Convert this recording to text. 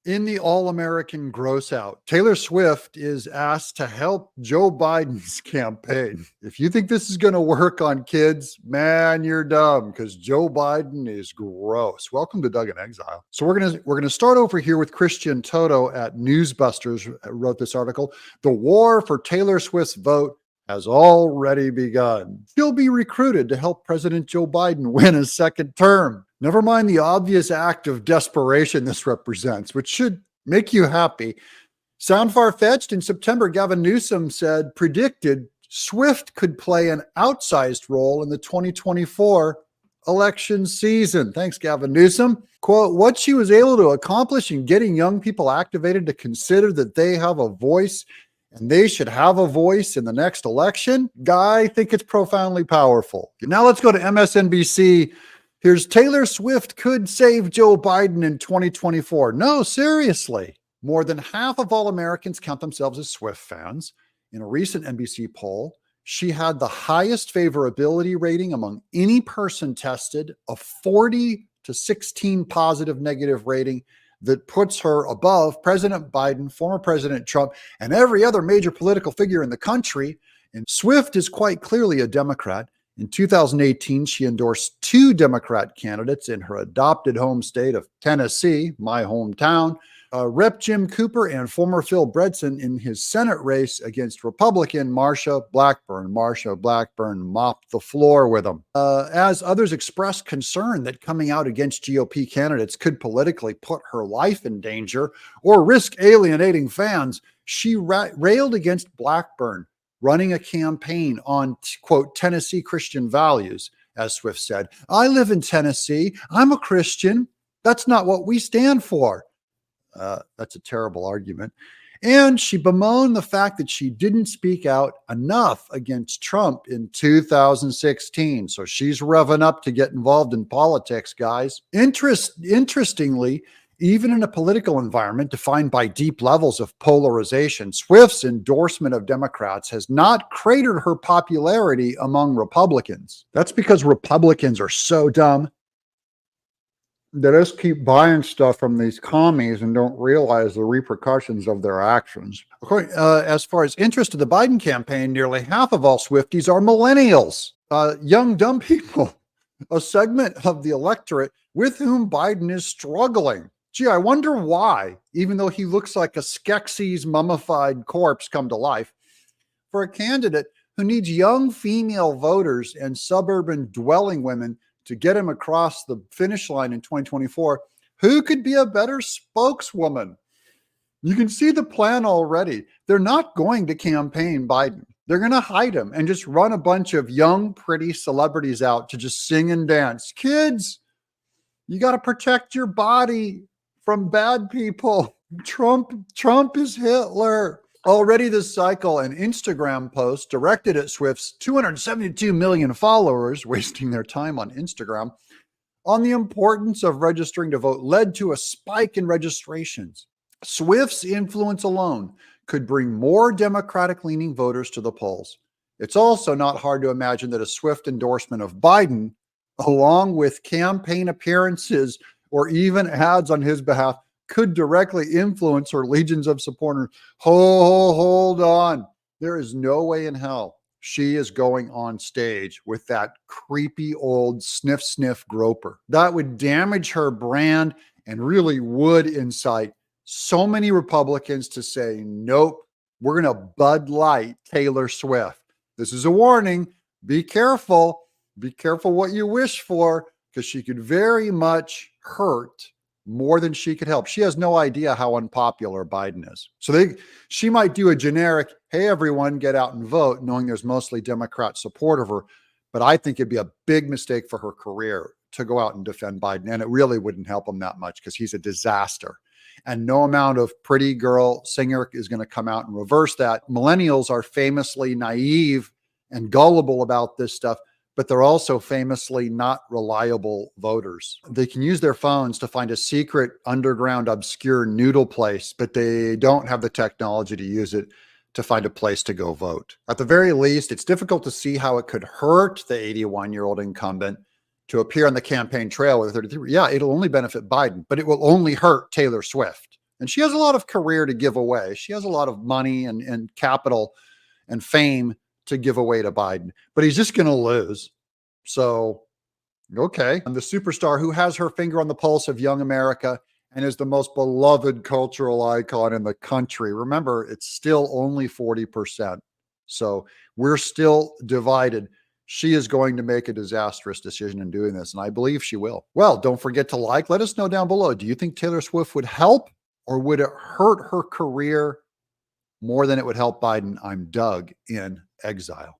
In the All-American Grossout, Taylor Swift is asked to help Joe Biden's campaign. If you think this is going to work on kids, man, you're dumb, because Joe Biden is gross. Welcome to Doug in Exile. So we're gonna start over here with Christian Toto at Newsbusters wrote this article. The war for Taylor Swift's vote has already begun. She'll be recruited to help President Joe Biden win a second term. Never mind the obvious act of desperation this represents, which should make you happy. Sound far-fetched? In September, Gavin Newsom predicted Swift could play an outsized role in the 2024 election season. Thanks, Gavin Newsom. Quote, what she was able to accomplish in getting young people activated to consider that they have a voice and they should have a voice in the next election, I think it's profoundly powerful. Now let's go to MSNBC. Here's Taylor Swift could save Joe Biden in 2024. No, seriously. More than half of all Americans count themselves as Swift fans. In a recent NBC poll, she had the highest favorability rating among any person tested, a 40-16 positive negative rating that puts her above President Biden, former President Trump, and every other major political figure in the country. And Swift is quite clearly a Democrat. In 2018, she endorsed two Democrat candidates in her adopted home state of Tennessee, my hometown, Rep. Jim Cooper and former Phil Bredesen in his Senate race against Republican Marsha Blackburn. Marsha Blackburn mopped the floor with him. As others expressed concern that coming out against GOP candidates could politically put her life in danger or risk alienating fans, she railed against Blackburn running a campaign on, quote, Tennessee Christian values, as Swift said. I live in Tennessee. I'm a Christian. That's not what we stand for. That's a terrible argument. And she bemoaned the fact that she didn't speak out enough against Trump in 2016. So she's revving up to get involved in politics, guys. Interestingly, even in a political environment defined by deep levels of polarization, Swift's endorsement of Democrats has not cratered her popularity among Republicans. That's because Republicans are so dumb. They just keep buying stuff from these commies and don't realize the repercussions of their actions. As far as interest in the Biden campaign, nearly half of all Swifties are millennials, young, dumb people, a segment of the electorate with whom Biden is struggling. Gee, I wonder why, even though he looks like a Skeksis mummified corpse come to life. For a candidate who needs young female voters and suburban dwelling women to get him across the finish line in 2024, who could be a better spokeswoman? You can see the plan already. They're not going to campaign Biden. They're going to hide him and just run a bunch of young, pretty celebrities out to just sing and dance. Kids, you got to protect your body from bad people. Trump is Hitler. Already this cycle, an Instagram post directed at Swift's 272 million followers wasting their time on Instagram on the importance of registering to vote led to a spike in registrations. Swift's influence alone could bring more Democratic-leaning voters to the polls. It's also not hard to imagine that a Swift endorsement of Biden, along with campaign appearances or even ads on his behalf, could directly influence her legions of supporters. Hold on. There is no way in hell she is going on stage with that creepy old sniff groper. That would damage her brand and really would incite so many Republicans to say, nope, we're going to Bud Light Taylor Swift. This is a warning. Be careful. Be careful what you wish for, because she could very much hurt more than she could help. She has no idea how unpopular Biden is. So she might do a generic, hey, everyone, get out and vote, knowing there's mostly Democrat support of her. But I think it'd be a big mistake for her career to go out and defend Biden. And it really wouldn't help him that much because he's a disaster. And no amount of pretty girl singer is going to come out and reverse that. Millennials are famously naive and gullible about this stuff, but they're also famously not reliable voters. They can use their phones to find a secret, underground, obscure noodle place, but they don't have the technology to use it to find a place to go vote. At the very least, it's difficult to see how it could hurt the 81-year-old incumbent to appear on the campaign trail with 33. Yeah, it'll only benefit Biden, but it will only hurt Taylor Swift. And she has a lot of career to give away. She has a lot of money and capital and fame to give away to Biden, but he's just going to lose. So, okay. And the superstar who has her finger on the pulse of young America and is the most beloved cultural icon in the country. Remember, it's still only 40%. So we're still divided. She is going to make a disastrous decision in doing this, and I believe she will. Well, don't forget to like. Let us know down below. Do you think Taylor Swift would help, or would it hurt her career more than it would help Biden? I'm Doug in Exile.